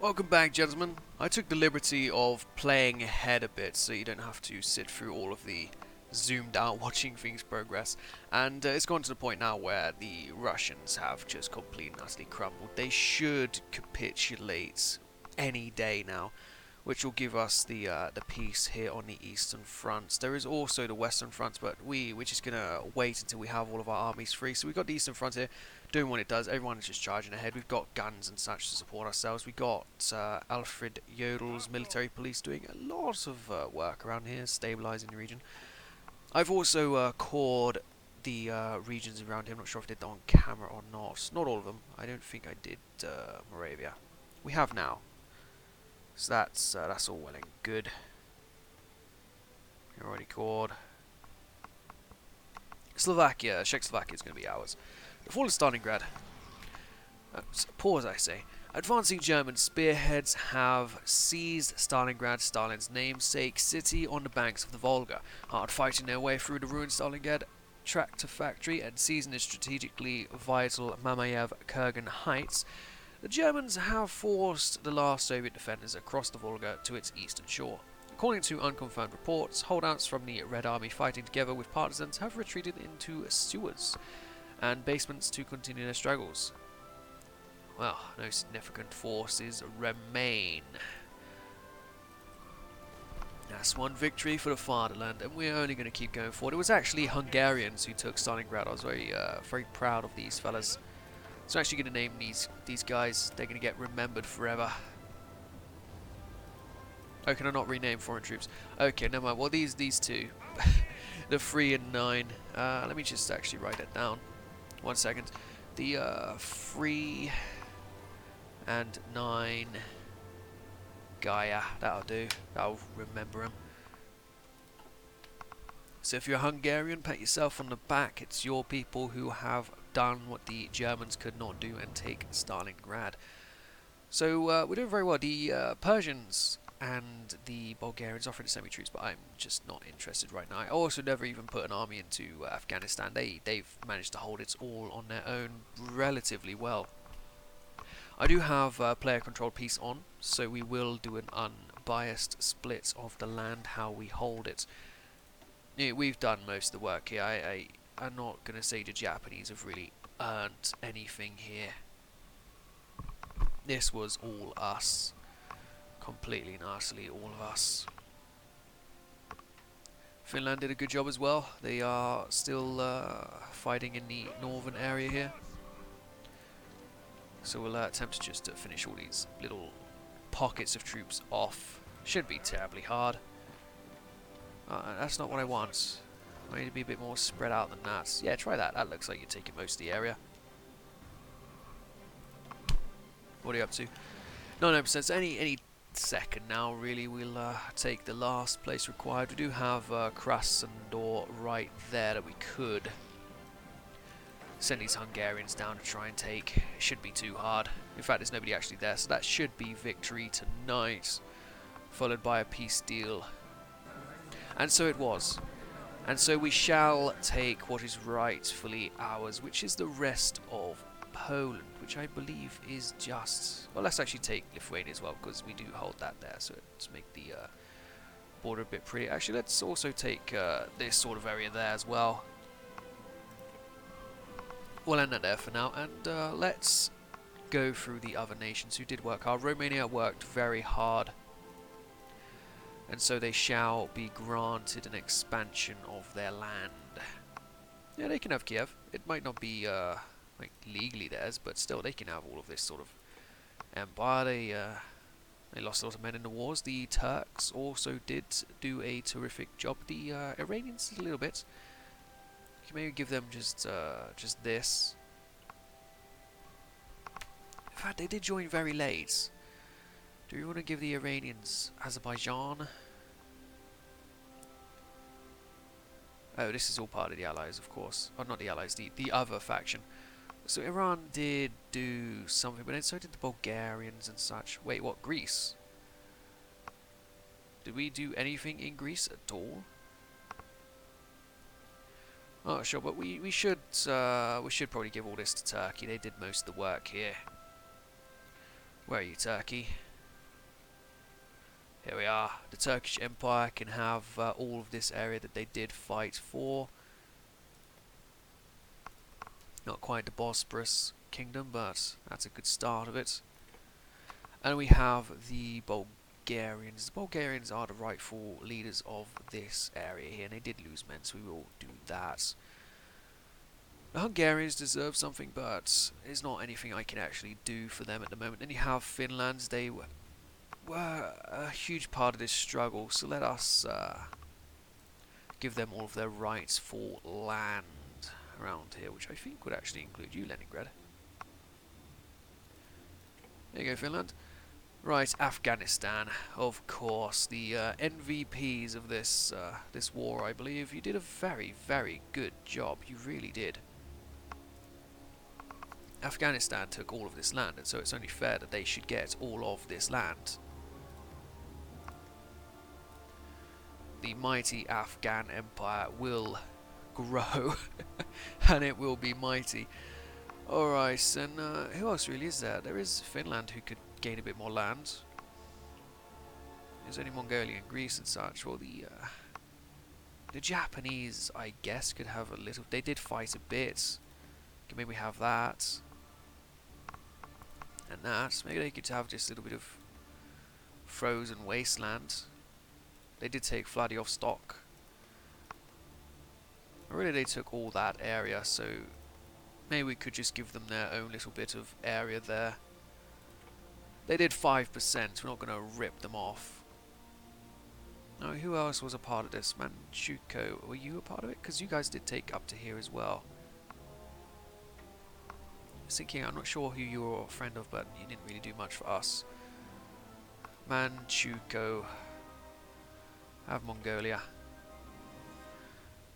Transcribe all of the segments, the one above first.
Welcome back, gentlemen. I took the liberty of playing ahead a bit so you don't have to sit through all of the zoomed out watching things progress. And it's gone to the point now where the Russians have just completely and utterly crumbled. They should capitulate any day now, which will give us the peace here on the eastern fronts. There is also the western front, but we're just gonna wait until we have all of our armies free. So we've got the eastern front here, doing what it does. Everyone is just charging ahead. We've got guns and such to support ourselves. We've got Alfred Jodel's military police doing a lot of work around here, stabilising the region. I've also cored the regions around here. I'm not sure if I did that on camera or not. Not all of them. I don't think I did Moravia. We have now. So that's all well and good. You're already cored. Slovakia, Czechoslovakia is going to be ours. The fall of Stalingrad. Pause, I say. Advancing German spearheads have seized Stalingrad, Stalin's namesake city on the banks of the Volga. Hard fighting their way through the ruined Stalingrad tractor factory and seizing the strategically vital Mamayev-Kurgan heights, the Germans have forced the last Soviet defenders across the Volga to its eastern shore. According to unconfirmed reports, holdouts from the Red Army fighting together with partisans have retreated into sewers and basements to continue their struggles. Well, no significant forces remain. That's one victory for the fatherland, and we're only going to keep going forward. It was actually Hungarians who took Stalingrad. I was very proud of these fellas. So I'm actually going to name these guys. They're going to get remembered forever. Oh, can I not rename foreign troops? Okay, never mind. Well, these two, the 3 and 9. Let me just actually write it down. 1 second. The 3 and 9 Gaia. That'll do. I'll remember him. So if you're a Hungarian, pat yourself on the back. It's your people who have done what the Germans could not do and take Stalingrad. So we're doing very well. The Persians and the Bulgarians offered to send me troops, but I'm just not interested right now. I also never even put an army into Afghanistan. They've managed to hold it all on their own relatively well. I do have player-controlled peace on, so we will do an unbiased split of the land, how we hold it. Yeah, we've done most of the work here. I'm not going to say the Japanese have really earned anything here. This was all us. Completely and utterly all of us. Finland did a good job as well. They are still fighting in the northern area here. So we'll attempt to just finish all these little pockets of troops off. Shouldn't be terribly hard. That's not what I want. I need to be a bit more spread out than that. Yeah, try that. That looks like you're taking most of the area. What are you up to? 99%. So any second now, really, we'll take the last place required. We do have Krasnodar right there that we could send these Hungarians down to try and take. It shouldn't be too hard. In fact, there's nobody actually there, so that should be victory tonight, followed by a peace deal. And so it was. And so we shall take what is rightfully ours, which is the rest of Poland, which I believe is just... Well, let's actually take Lithuania as well, because we do hold that there, so let's make the border a bit pretty. Actually, let's also take this sort of area there as well. We'll end that there for now, and let's go through the other nations who did work hard. Romania worked very hard, and so they shall be granted an expansion of their land. Yeah, they can have Kiev. It might not be like legally theirs, but still they can have all of this sort of empire. They lost a lot of men in the wars. The Turks also did do a terrific job. The Iranians a little bit. You can maybe give them just this. In fact, they did join very late. Do you want to give the Iranians Azerbaijan? Oh, this is all part of the Allies, of course. Oh, not the Allies, the other faction. So Iran did do something, but then so did the Bulgarians and such. Wait, what? Greece? Did we do anything in Greece at all? Oh, sure, but we should probably give all this to Turkey. They did most of the work here. Where are you, Turkey? Here we are. The Turkish Empire can have all of this area that they did fight for. Not quite the Bosporus kingdom, but that's a good start of it. And we have the Bulgarians. The Bulgarians are the rightful leaders of this area here, and they did lose men, so we will do that. The Hungarians deserve something, but it's not anything I can actually do for them at the moment. Then you have Finland. They were a huge part of this struggle, so let us give them all of their rights for land around here, which I think would actually include you, Leningrad. There you go, Finland. Right, Afghanistan, of course, the MVPs of this this war, I believe. You did a very, very good job. You really did. Afghanistan took all of this land, and so it's only fair that they should get all of this land. The mighty Afghan Empire will grow, and it will be mighty. Alright, and who else really is there? There is Finland, who could gain a bit more land. There's only Mongolia and Greece and such. Well, the Japanese, I guess, could have a little... They did fight a bit. Could maybe have that. And that. Maybe they could have just a little bit of frozen wasteland. They did take Vladivostok. Really, they took all that area, so maybe we could just give them their own little bit of area there. They did 5%, we're not going to rip them off. Now, who else was a part of this? Manchukuo, were you a part of it? Because you guys did take up to here as well. I was thinking, I'm not sure who you were a friend of, but you didn't really do much for us. Manchukuo. Have Mongolia.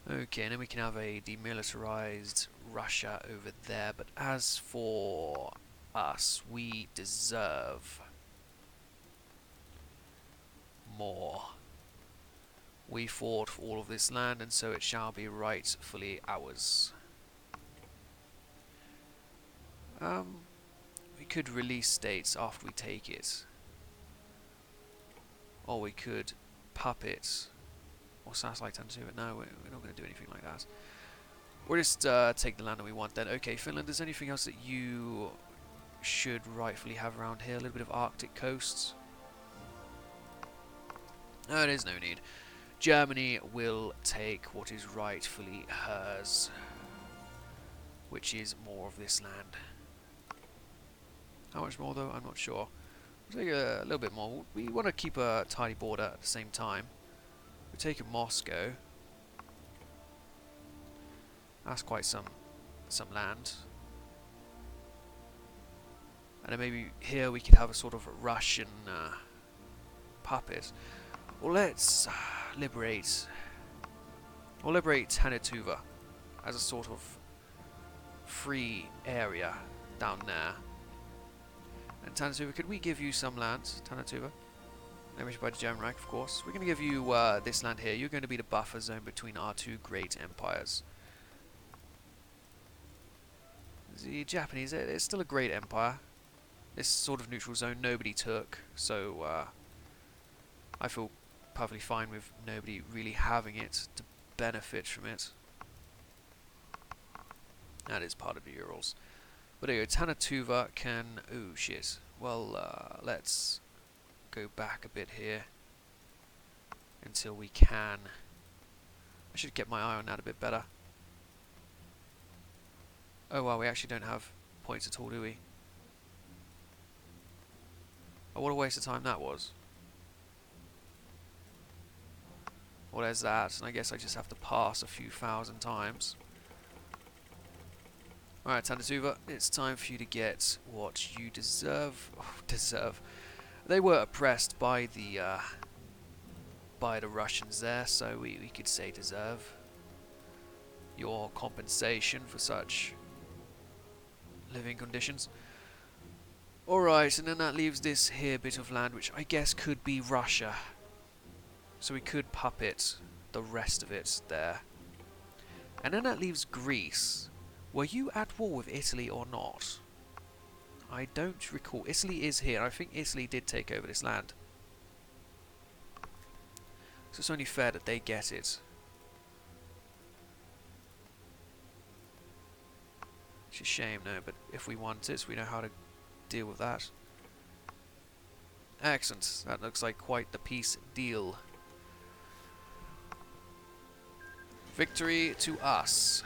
Okay, and then we can have a demilitarized Russia over there, but as for us, we deserve more. We fought for all of this land, and so it shall be rightfully ours. We could release states after we take it, or we could puppet or satellite into it. No, we're not going to do anything like that. We'll just take the land that we want then. Okay, Finland, is there anything else that you should rightfully have around here? A little bit of Arctic coasts? No, there's no need. Germany will take what is rightfully hers, which is more of this land. How much more though? I'm not sure. We'll take a little bit more. We want to keep a tidy border at the same time. We're taking Moscow. That's quite some land. And then maybe here we could have a sort of Russian puppet. Well, let's liberate Tanituva as a sort of free area down there. And Tanituva, could we give you some land, Tanituva? Managed by the German Reich, of course. We're going to give you this land here. You're going to be the buffer zone between our two great empires. The Japanese, it's still a great empire. This sort of neutral zone nobody took, so I feel perfectly fine with nobody really having it to benefit from it. That is part of the Urals. But anyway, Tanituva can... Oh, shit. Well, let's go back a bit here until we can. I should get my eye on that a bit better. Oh, well, we actually don't have points at all, do we? Oh, what a waste of time that was. Well, there's that, and I guess I just have to pass a few thousand times. Alright, Tanituva, it's time for you to get what you deserve. Oh, deserve. They were oppressed by the Russians there, so we could say deserve your compensation for such living conditions. Alright, and then that leaves this here bit of land, which I guess could be Russia. So we could puppet the rest of it there. And then that leaves Greece. Were you at war with Italy or not? I don't recall. Italy is here. I think Italy did take over this land. So it's only fair that they get it. It's a shame, no, but if we want it, we know how to deal with that. Excellent. That looks like quite the peace deal. Victory to us.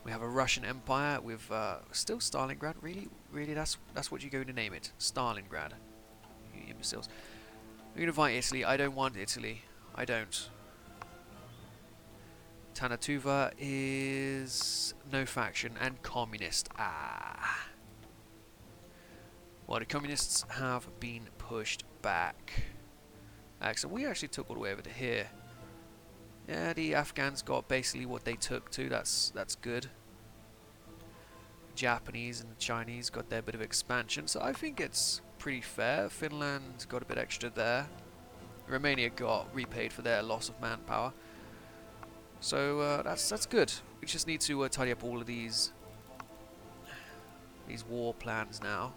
We have a Russian Empire with still Stalingrad. Really, that's what you're going to name it, Stalingrad. You imbeciles. We're going to invite Italy. I don't want Italy. I don't. Tanatuva is no faction and communist. Ah. Well, the communists have been pushed back. Excellent. We actually took all the way over to here. Yeah, the Afghans got basically what they took too. That's good. Japanese and the Chinese got their bit of expansion, so I think it's pretty fair. Finland got a bit extra there. Romania got repaid for their loss of manpower. So that's good. We just need to tidy up all of these war plans now.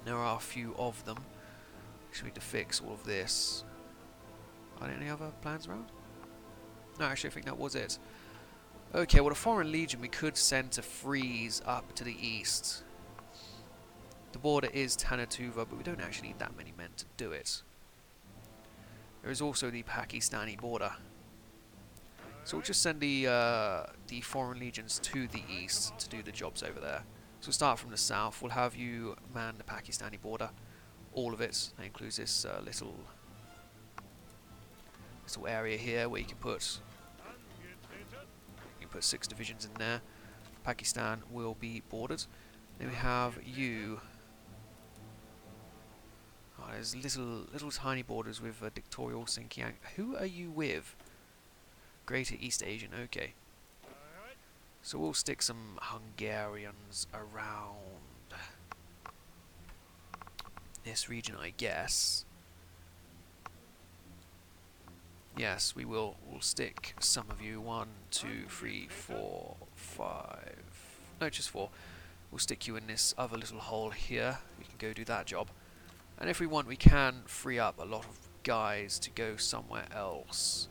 There are a few of them. We need to fix all of this. Are there any other plans around? No, actually I think that was it. Okay, well, a foreign legion we could send to freeze up to the east. The border is Tanatuva, but we don't actually need that many men to do it. There is also the Pakistani border. So we'll just send the foreign legions to the east to do the jobs over there. So we'll start from the south. We'll have you man the Pakistani border. All of it. That includes this little area here where you can put 6 divisions in there. Pakistan will be bordered. Then we have you. Oh, there's little tiny borders with dictatorial Xinjiang. Who are you with? Greater East Asian. Okay. So we'll stick some Hungarians around this region, I guess. Yes, we will. We'll stick some of you. 1, 2, 3, 4, 5. No, just 4. We'll stick you in this other little hole here. You can go do that job. And if we want, we can free up a lot of guys to go somewhere else.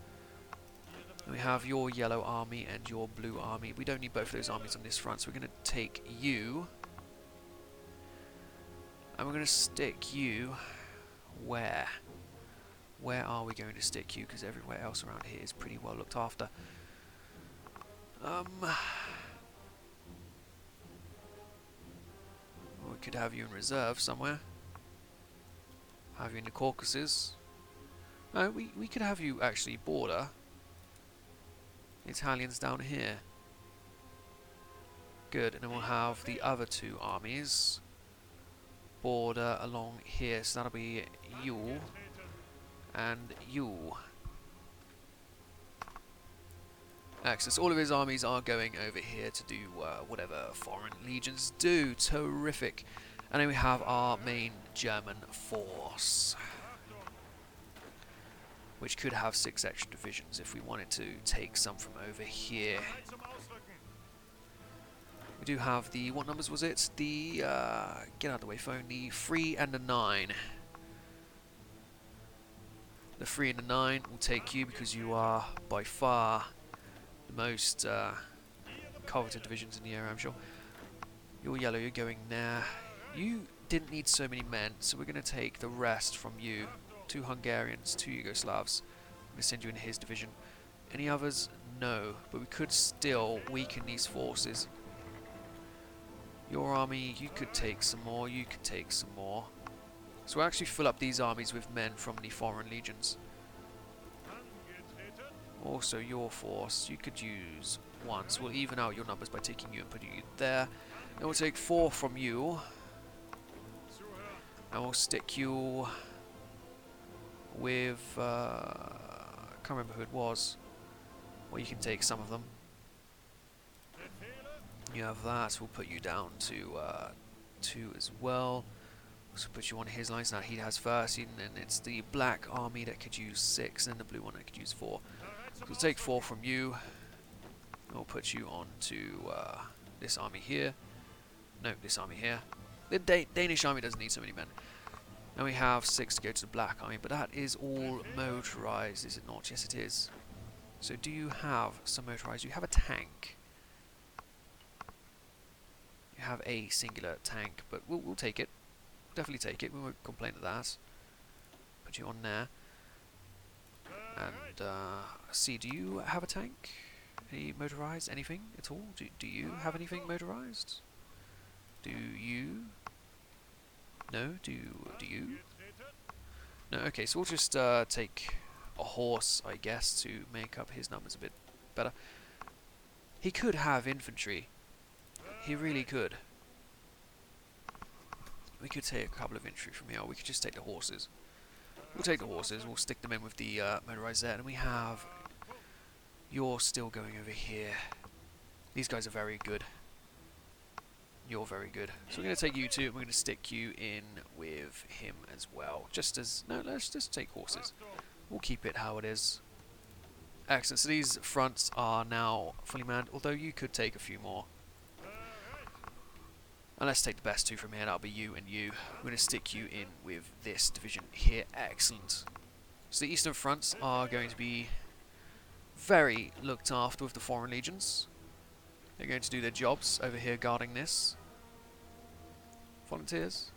We have your yellow army and your blue army. We don't need both of those armies on this front, so we're going to take you. And we're going to stick you where? Where are we going to stick you? Because everywhere else around here is pretty well looked after. We could have you in reserve somewhere. Have you in the Caucasus. No, we could have you actually border the Italians down here. Good, and then we'll have the other 2 armies border along here. So that'll be you and you. Excellent. So all of his armies are going over here to do whatever foreign legions do. Terrific. And then we have our main German force, which could have 6 extra divisions if we wanted to take some from over here. We do have the, what numbers was it? The, get out of the way phone, the 3 and the 9. The 3 and the 9 will take you because you are by far the most coveted divisions in the area, I'm sure. You're yellow, you're going there. You didn't need so many men, so we're going to take the rest from you. 2 Hungarians, 2 Yugoslavs. I'm going to send you in his division. Any others? No, but we could still weaken these forces. Your army, you could take some more, you could take some more. So we'll actually fill up these armies with men from the foreign legions. Also your force, you could use 1, so we'll even out your numbers by taking you and putting you there. Then we'll take 4 from you. And we'll stick you with, I can't remember who it was. Well, you can take some of them. You have that, we'll put you down to 2 as well. So put you on his lines. Now he has 13, and it's the black army that could use 6, and the blue one that could use 4. So we'll take 4 from you. And we'll put you on to this army here. No, this army here. The Danish army doesn't need so many men. Now we have 6 to go to the Black Army, but that is all motorized, is it not? Yes, it is. So do you have some motorized? You have a tank. You have a singular tank, but we'll take it. Definitely take it. We won't complain of that. Put you on there. And see, do you have a tank? Any motorized? Anything at all? Do you have anything motorized? Do you? No? Do you? No, okay, so we'll just take a horse, I guess, to make up his numbers a bit better. He could have infantry. He really could. We could take a couple of infantry from here, or we could just take the horses. We'll take the horses, we'll stick them in with the motorized there, and we have... You're still going over here. These guys are very good. You're very good. So we're going to take you two, and we're going to stick you in with him as well. Just as... No, let's just take horses. We'll keep it how it is. Excellent. So these fronts are now fully manned, although you could take a few more. And let's take the best two from here. That'll be you and you. We're going to stick you in with this division here. Excellent. So the eastern fronts are going to be very looked after with the foreign legions. They're going to do their jobs over here guarding this. Volunteers.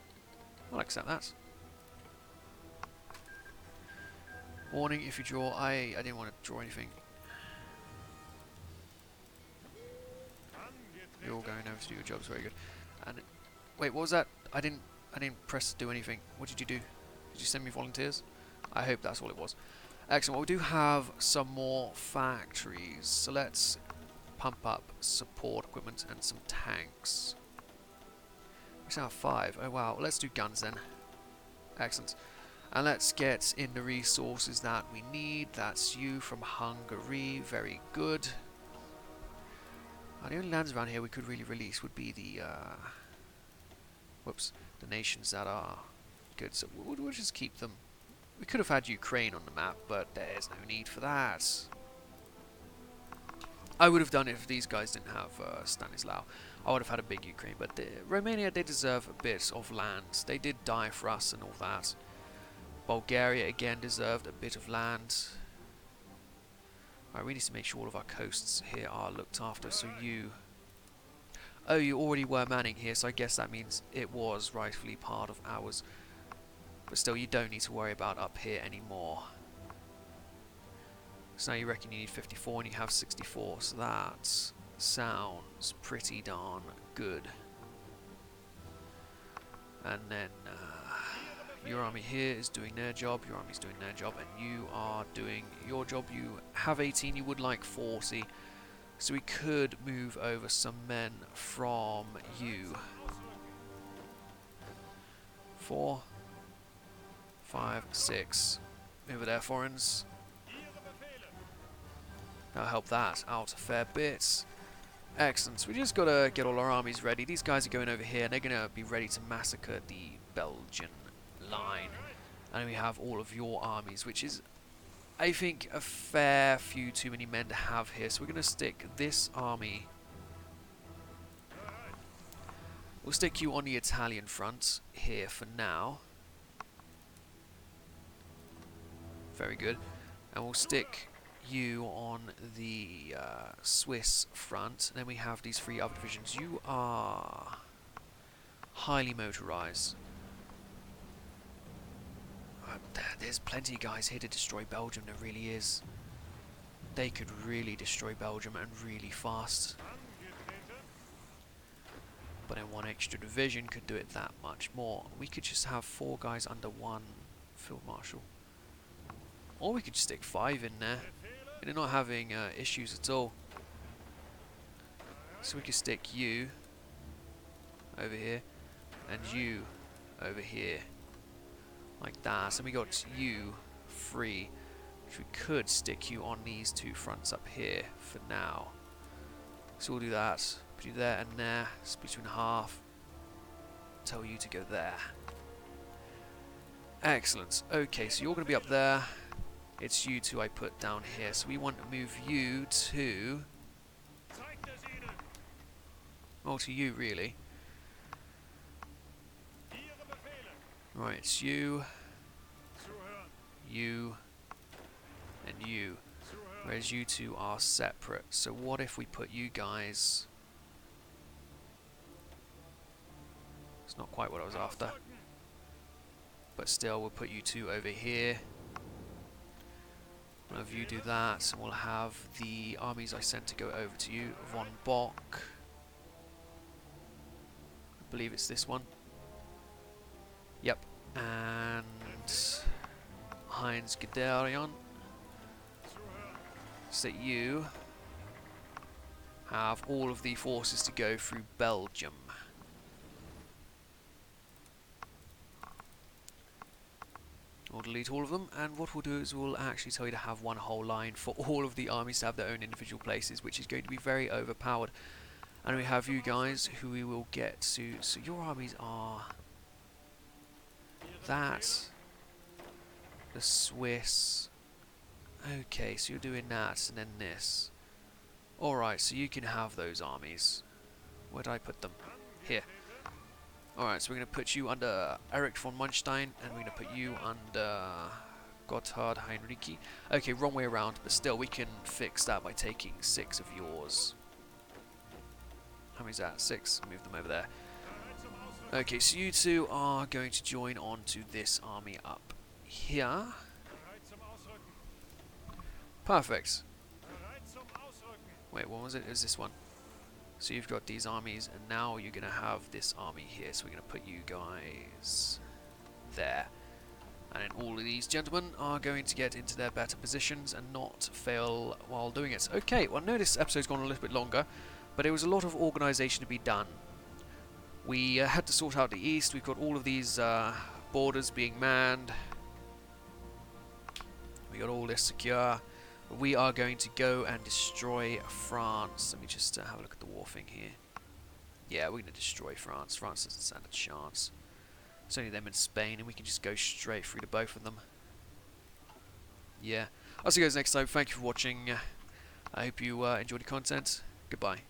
I'll accept that. Warning, if you draw... I didn't want to draw anything. You're all going over to do your jobs. Very good. And wait, what was that? I didn't press do anything. What did you do? Did you send me volunteers? I hope that's all it was. Excellent. Well, we do have some more factories, so let's pump up support equipment and some tanks. We still have 5. Oh wow. Well, let's do guns then. Excellent. And let's get in the resources that we need. That's you from Hungary. Very good. The only lands around here we could really release would be the the nations that are good. So we'll just keep them. We could have had Ukraine on the map, but there's no need for that. I would have done it if these guys didn't have Stanislaw. I would have had a big Ukraine, but Romania, they deserve a bit of land. They did die for us and all that. Bulgaria again deserved a bit of land. Right, we need to make sure all of our coasts here are looked after. So you... Oh, you already were manning here, so I guess that means it was rightfully part of ours. But still, you don't need to worry about up here anymore. So now you reckon you need 54 and you have 64, so that sounds pretty darn good. And then your army here is doing their job, your army's doing their job, and you are doing your job. You have 18, you would like 40, so we could move over some men from you. 4, 5, 6. Over there, foreigners. That'll help that out a fair bit. Excellent. So we just gotta get all our armies ready. These guys are going over here, and they're gonna be ready to massacre the Belgian line. And we have all of your armies, which is, I think, a fair few too many men to have here. So we're gonna stick this army. We'll stick you on the Italian front here for now. Very good. And we'll stick you on the Swiss front. And then we have these 3 other divisions. You are highly motorized. There's plenty of guys here to destroy Belgium, there really is. They could really destroy Belgium, and really fast. But then 1 extra division could do it that much more. We could just have 4 guys under 1 field marshal. Or we could just stick 5 in there. And they're not having issues at all. So we could stick you over here, and you over here. Like that. So we got you free, which we could stick you on these 2 fronts up here for now. So we'll do that. Put you there and there. Split you in half. Tell you to go there. Excellent. Okay, so you're going to be up there. It's you two I put down here. So we want to move you to... Well, to you, really. Right, it's you, you, and you. Whereas you two are separate. So what if we put you guys... It's not quite what I was after. But still, we'll put you two over here. One of you do that, and we'll have the armies I sent to go over to you. Von Bock. I believe it's this one. Yep. And Heinz Guderian. So that you have all of the forces to go through Belgium. We'll delete all of them, and what we'll do is we'll actually tell you to have one whole line for all of the armies to have their own individual places, which is going to be very overpowered. And we have you guys, who we will get to. So your armies are that, the Swiss. Okay, so you're doing that, and then this. Alright, so you can have those armies. Where did I put them? Here. Alright, so we're going to put you under Erich von Munstein, and we're going to put you under Gotthard Heinrici. Okay, wrong way around, but still, we can fix that by taking 6 of yours. How many is that? 6. Move them over there. Okay, so you two are going to join on to this army up here. Perfect. Wait, what was it? It was this one. So you've got these armies, and now you're going to have this army here. So we're going to put you guys there. And then all of these gentlemen are going to get into their better positions and not fail while doing it. Okay, well, I know this episode's gone a little bit longer, but there was a lot of organisation to be done. We had to sort out the east. We've got all of these borders being manned. We got all this secure. We are going to go and destroy France. Let me just have a look at the war thing here. Yeah, we're going to destroy France. France doesn't stand a chance. It's only them in Spain, and we can just go straight through to both of them. Yeah. I'll see you guys next time. Thank you for watching. I hope you enjoyed the content. Goodbye.